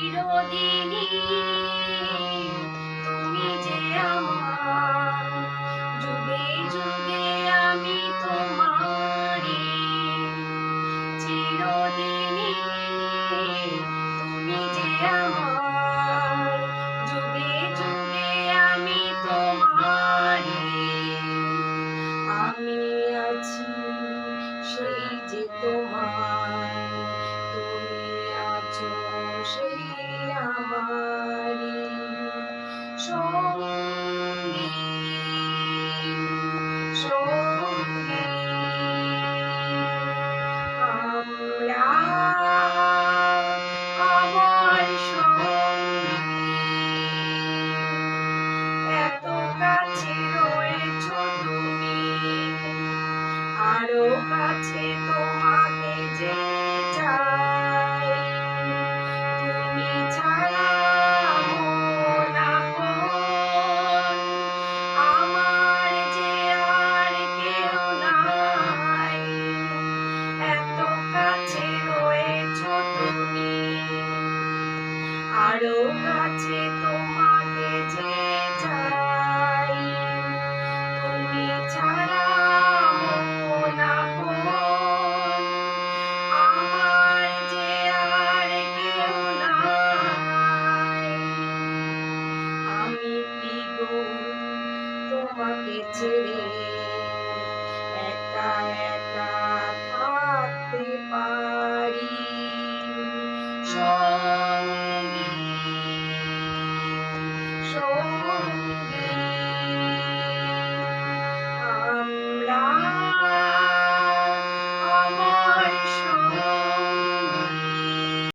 চিরদিনই তুমি যে আমার, যুগে যুগে আমি তোমারই। চিরদিনই তুমি যে আমার, যুগে যুগে আমি তোমারই। আমি আছি সেই যে তোমার, তুমি আছো সেই আমারই সঙ্গী, সঙ্গী। আমরা আমার সঙ্গী, এত কাছে রয়েছো তুমি, আরো কাছে তোমাকে যে চাই। তুমি ছাড়া মন আপন, আমার যে আর কেউ নাই। এত কাছে রয়েছো তুমি, আরো কাছে তোমাকে যে চাই। তুমি ছাড়া মন আপন, আমার যে আর কেউ নাই। আমি কি গো তোমাকে ছেড়ে একা একা থাকতে পারি?